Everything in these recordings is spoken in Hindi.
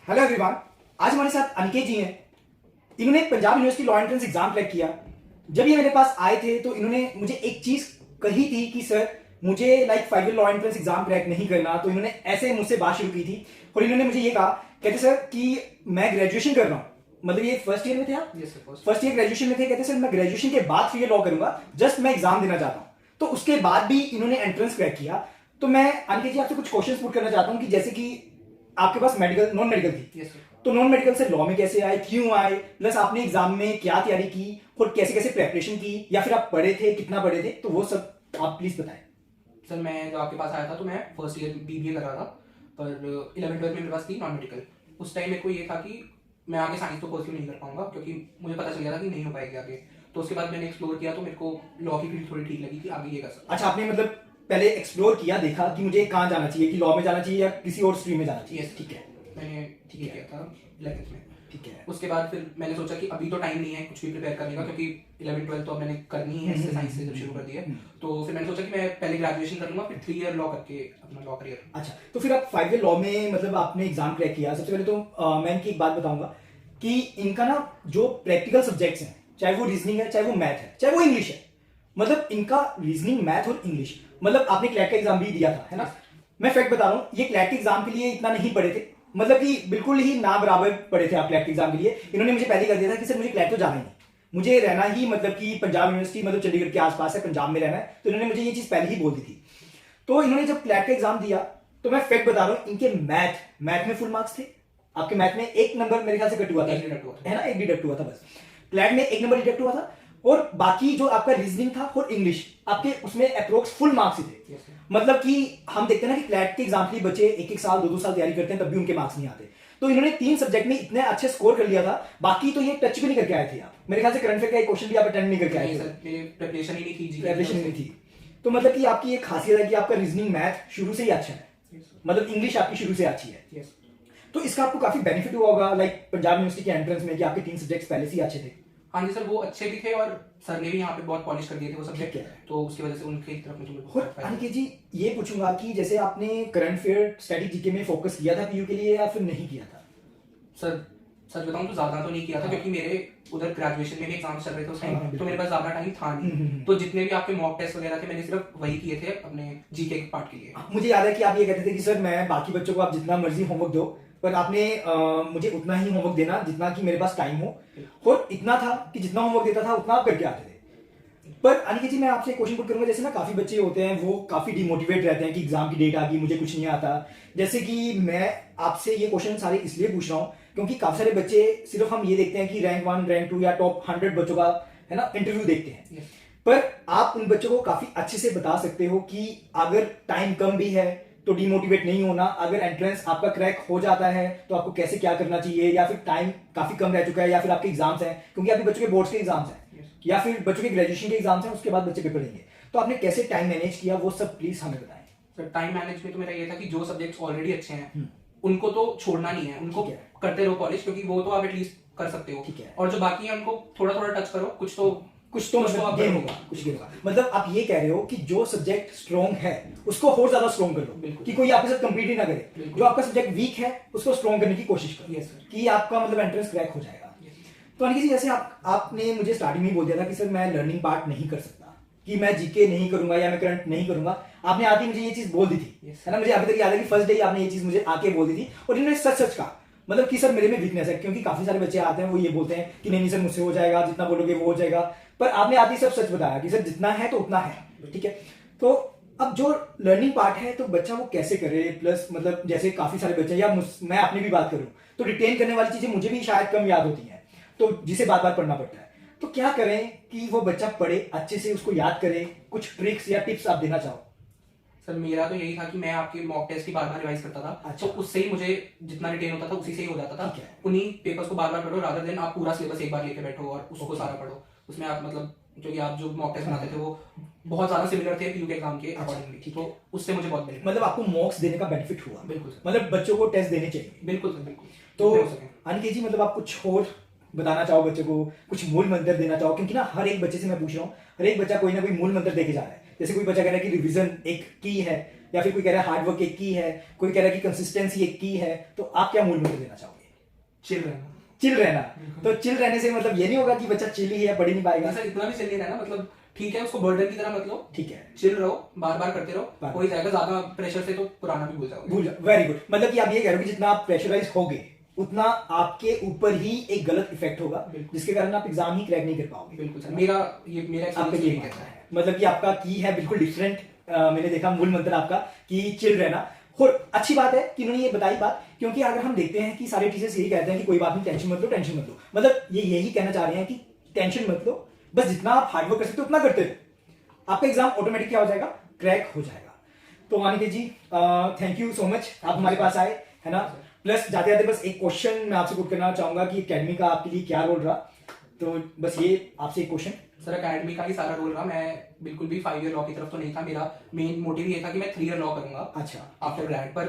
Hello everyone. आज हमारे साथ अनिकेत जी हैं। इन्होंने Punjab university law entrance exam crack किया। जब ये मेरे पास आए थे तो इन्होंने मुझे एक चीज कही थी कि सर मुझे 5 year law entrance exam crack नहीं करना। तो इन्होंने ऐसे मुझसे बात शुरू की थी और इन्होंने मुझे ये कहा, कहते सर कि मैं ग्रेजुएशन कर रहा हूँ, मतलब ये फर्स्ट ईयर में थे आप? फर्स्ट ईयर ग्रेजुएशन में थे। कहते सर मैं ग्रेजुएशन के बाद फिर ये लॉ करूंगा, जस्ट मैं एग्जाम देना चाहता हूँ। तो उसके बाद भी इन्होंने एंट्रेंस क्रैक किया। तो मैं अनिकेत जी आपसे कुछ क्वेश्चंस पुट करना चाहता हूँ कि जैसे कि आपके पास मेडिकल नॉन मेडिकल थी, तो नॉन मेडिकल से लॉ में कैसे आए, क्यों आए, प्लस आपने एग्जाम में क्या तैयारी की और कैसे कैसे प्रेपरेशन की, या फिर आप पढ़े थे, कितना पढ़े थे, तो वो सब आप प्लीज बताएं। सर मैं जब आपके पास आया था तो मैं फर्स्ट ईयर बीबीए कर रहा था, पर 11 12 में मेरे पास थी नॉन मेडिकल। उस टाइम मेरे को ये था कि मैं आगे साइंस तो परस्यू नहीं कर पाऊंगा, क्योंकि मुझे पता चल गया था कि नहीं हो पाएगी आगे। तो उसके बाद मैंने एक्सप्लोर किया तो मेरे को लॉ की फील्ड थोड़ी ठीक लगी कि आगे ये कर सकता। अच्छा, आपने मतलब पहले एक्सप्लोर किया, देखा कि मुझे कहाँ जाना चाहिए, कि लॉ में जाना चाहिए या किसी और स्ट्रीम में जाना चाहिए? यस, ठीक है, मैंने ठीक है किया था 11th में। ठीक है। उसके बाद फिर मैंने सोचा कि अभी तो टाइम नहीं है कुछ भी प्रिपेयर करने का, क्योंकि 11 12 तो अब मैंने करनी है, इससे साइंस से जब शुरू कर दिया है। तो फिर मैंने सोचा कि मैं पहले ग्रेजुएशन कर लूंगा, फिर 3 ईयर लॉ करके अपना लॉ करियर। अच्छा, तो फिर आप 5 ईयर लॉ में मतलब आपने एग्जाम क्रैक किया। सबसे पहले तो मैं इनकी एक बात बताऊंगा कि इनका ना जो प्रैक्टिकल सब्जेक्ट्स हैं, चाहे वो रीजनिंग है, चाहे वो मैथ है, चाहे वो इंग्लिश है, मतलब इनका रीजनिंग, मैथ और इंग्लिश, मतलब आपने क्लैट का एग्जाम भी दिया था, है ना? मैं फैक्ट बता रहा हूँ, ये क्लैट के एग्जाम के लिए इतना नहीं पढ़े थे, मतलब कि बिल्कुल ही ना बराबर पढ़े थे आप क्लैट के एग्जाम के लिए। इन्होंने मुझे पहले कर दिया था कि सर मुझे क्लैट तो जाना ही नहीं, मुझे रहना ही मतलब कि पंजाब यूनिवर्सिटी, मतलब चंडीगढ़ के आसपास है, पंजाब में रहना है। तो इन्होंने मुझे ये चीज पहले ही बोल दी थी। तो इन्होंने जब क्लैट का एग्जाम दिया तो मैं फैक्ट बता रहा हूँ, इनके मैथ में फुल मार्क्स थे। आपके मैथ में एक नंबर मेरे ख्याल से कट हुआ था, है ना? एक डिडक्ट हुआ था बस। क्लैट में एक नंबर डिडक्ट हुआ था, और बाकी जो आपका रीजनिंग था और इंग्लिश, आपके उसमें अप्रोक्स फुल मार्क्स ही थे। मतलब कि हम देखते हैं ना कि क्लैट के एग्जाम के लिए बच्चे 1 साल 2 साल तैयारी करते हैं, तब भी उनके मार्क्स नहीं आते। तो इन्होंने 3 सब्जेक्ट में इतने अच्छे स्कोर कर लिया था, बाकी तो ये टच भी नहीं करके आए थे आप। मेरे ख्याल से करंट अफेयर का एक क्वेश्चन भी आप अटेंड नहीं करके आए थे। मेरी प्रिपरेशन ही नहीं थी, प्रिपरेशन नहीं थी। तो मतलब कि आपकी एक खासियत है कि आपका रीजनिंग मैथ शुरू से ही अच्छा है, मतलब इंग्लिश आपकी शुरू से अच्छी है। तो इसका आपको काफी बेनिफिट हुआ होगा पंजाब यूनिवर्सिटी के एंट्रेंस में, कि आपके 3 सब्जेक्ट्स पहले से ही अच्छे थे। हाँ जी सर, वो अच्छे भी थे और सर ने भी यहाँ पे बहुत पॉलिश कर दिए थे वो सब्जेक्ट, तो उसकी वजह से उनकी तरफ मुझे। अनिकेत जी ये पूछूंगा कि जैसे आपने करंट अफेयर, स्टैटिक जीके में फोकस किया था पीयू के लिए, या फिर नहीं किया था? सर सच बताऊं तो ज्यादा तो नहीं किया था, क्योंकि मेरे उधर ग्रेजुएशन में भी एग्जाम चल रहे थे उस टाइम, तो मेरे पास ज्यादा टाइम था नहीं। तो जितने भी आपके मॉक टेस्ट वगैरह थे मैंने सिर्फ वही किए थे अपने जीके के पार्ट के लिए। मुझे याद है कि आप ये कहते थे कि सर मैं बाकी बच्चों को आप जितना मर्जी होमवर्क दो, पर आपने मुझे उतना ही होमवर्क देना जितना कि मेरे पास टाइम हो, और इतना था कि जितना होमवर्क देता था उतना आप करके आते थे। पर अनिकेत जी मैं आपसे क्वेश्चन पुट करूंगा, जैसे ना काफी बच्चे होते हैं वो काफी डिमोटिवेट रहते हैं कि एग्जाम की डेट आ गई, मुझे कुछ नहीं आता। जैसे कि मैं आपसे ये क्वेश्चन सारे इसलिए पूछ रहा हूँ क्योंकि काफी सारे बच्चे, सिर्फ हम ये देखते हैं कि रैंक 1 रैंक 2 या टॉप 100 बच्चों का, है ना, इंटरव्यू देखते हैं। पर आप उन बच्चों को काफी अच्छे से बता सकते हो कि अगर टाइम कम भी है तो डिमोटिवेट नहीं होना, अगर एंट्रेंस आपका क्रैक हो जाता है तो आपको कैसे क्या करना चाहिए, या फिर टाइम काफी कम रह चुका है, या फिर आपके एग्जाम्स हैं, क्योंकि आपके बच्चों के बोर्ड्स के एग्जाम्स हैं, या फिर बच्चों के ग्रेजुएशन के एग्जाम्स हैं, उसके बाद बच्चे पेपर देंगे। तो आपने कैसे टाइम मैनेज किया, वो सब प्लीज हमें बताएं। सर टाइम मैनेज में तो मेरा ये था कि जो सब्जेक्ट्स ऑलरेडी अच्छे हैं उनको तो छोड़ना नहीं है, उनको करते रहो पॉलिश, क्योंकि वो तो आप एटलीस्ट कर सकते हो। और जो बाकी है उनको थोड़ा थोड़ा टच करो, कुछ तो मतलब गेन होगा, कुछ गेन होगा। मतलब आप ये कह रहे हो कि जो सब्जेक्ट स्ट्रॉन्ग है उसको और ज्यादा स्ट्रॉन्ग कर लो, कि कोई आपके साथ कंपीट ही ना करे। जो आपका सब्जेक्ट वीक है उसको स्ट्रॉन्ग करने की कोशिश करो, कि आपका मतलब एंट्रेंस क्रैक हो जाएगा। तो अनिकेत जी जैसे आपने मुझे स्टार्टिंग में बोल दिया था कि सर मैं लर्निंग पार्ट नहीं कर सकता, कि मैं जीके नहीं करूंगा या मैं करंट नहीं करूंगा, आपने आके मुझे ये चीज बोल दी थी, है ना? मुझे अभी तक याद है कि फर्स्ट डे आपने ये चीज मुझे आके बोल दी थी, और इन्होंने सच सच कहा, मतलब कि सर मेरे में वीकनेस है। क्योंकि काफी सारे बच्चे आते हैं वो ये बोलते हैं कि नहीं सर मुझसे हो जाएगा, जितना बोलोगे वो हो जाएगा, पर आपने आते ही सब सच बताया कि सर जितना है तो उतना है, ठीक है? तो अब जो लर्निंग पार्ट है तो बच्चा वो कैसे करे, प्लस मतलब जैसे काफी सारे बच्चे, या मैं अपनी भी बात करूं तो रिटेन करने वाली चीजें मुझे भी शायद कम याद होती हैं, तो जिसे बार बार पढ़ना पड़ता है। तो क्या करें कि वो बच्चा पढ़े अच्छे से, उसको याद करे? कुछ ट्रिक्स या टिप्स आप देना चाहो? सर मेरा तो यही था कि मैं आपके मॉक टेस्ट की बार बार रिवाइज करता था। तो उससे ही मुझे जितना रिटेन होता था उसी से ही हो जाता था। उन्हीं पेपर्स को बार बार पढ़ो, रादर देन आप पूरा सिलेबस एक बार लेके बैठो और उसको सारा पढ़ो। उसमें आप मतलब क्योंकि आप जो मॉक टेस्ट बनाते थे वो बहुत ज्यादा सिमिलर थे पीयू के एग्जाम के अकॉर्डिंगली, तो उससे मुझे बहुत बेनिफिट, मतलब आपको मॉक्स देने का बेनिफिट हुआ? बिल्कुल सर, मतलब बच्चों को टेस्ट देने चाहिए। बिल्कुल सर, बिल्कुल। तो अनिकेत जी मतलब आप कुछ और बताना चाहो बच्चों को, कुछ मूल मंत्र देना चाहो? क्योंकि ना हर एक बच्चे से मैं पूछ रहा हूँ, हर एक बच्चा कोई ना कोई मूल मंत्र देके जा रहा है। जैसे कोई बच्चा कह रहा है कि रिवीजन एक की है, या फिर कोई कह रहा है हार्डवर्क एक की है, कोई कह रहा है कि कंसिस्टेंसी एक की है, तो आप क्या मूल मंत्र देना चाहोगे? चिल रहना। चिल रहना, तो चिल रहने से मतलब ये नहीं होगा कि बच्चा चिल ही है, पढ़ ही नहीं पाएगा। सर इतना भी चिल नहीं रहना, मतलब ठीक है उसको बर्डन की तरह मत लो, ठीक है, चिल रहो, बार बार करते रहो, हो ही जाएगा। ज्यादा प्रेशर से तो पुराना भी भूल जाओगे। भूल, वेरी गुड। मतलब कि आप ये कह रहे हो कि जितना आप प्रेशराइज होगे उतना आपके ऊपर ही एक गलत इफेक्ट होगा, जिसके कारण आप एग्जाम ही क्रैक नहीं कर पाओगे। बिल्कुल सर, मेरा आपका ये कहना है, मतलब कि आपका की है बिल्कुल डिफरेंट। मैंने देखा मूल मंत्र आपका कि चिल रहना। और अच्छी बात है कि उन्होंने ये बताई बात, क्योंकि अगर हम देखते हैं कि सारे टीचर्स यही कहते हैं कि कोई बात नहीं, टेंशन मत लो, टेंशन मत लो। मतलब ये यही कहना चाह रहे हैं कि टेंशन मत लो, बस जितना आप हार्डवर्क कर सकते हो उतना करते रहो, आपका एग्जाम ऑटोमेटिक क्या हो जाएगा, क्रैक हो जाएगा। तो अनिकेत जी थैंक यू सो मच, आप हमारे पास आए, है ना। प्लस जाते जाते बस एक क्वेश्चन मैं आपसे पुट करना चाहूंगा कि एकेडमी का आपके लिए क्या रोल रहा। तो बस ये आपसे एक क्वेश्चन। सर एकेडमी का ही सारा रोल रहा, मैं बिल्कुल भी 5 ईयर लॉ की तरफ तो नहीं था। मेरा मेन मोटिव ये था कि मैं 3 ईयर लॉ करूंगा अच्छा, आफ्टर ग्रेड, पर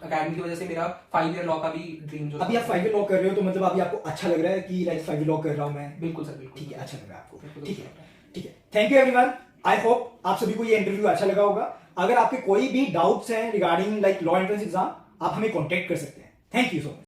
एकेडमी की वजह से मेरा 5 ईयर लॉ का भी ड्रीम जो अभी आप 5 ईयर लॉ कर रहे हो, तो मतलब अभी आपको अच्छा लग रहा है कि लाइक 5 ईयर लॉ कर रहा हूं मैं? बिल्कुल सर, बिल्कुल ठीक है, अच्छा लग रहा है आपको। ठीक ठीक है, ठीक है, thank you everyone. I hope आप सभी को ये इंटरव्यू अच्छा लगा होगा। अगर आपके कोई भी डाउट्स हैं regarding like law entrance exam, आप हमें कॉन्टेक्ट कर सकते हैं। Thank you so much.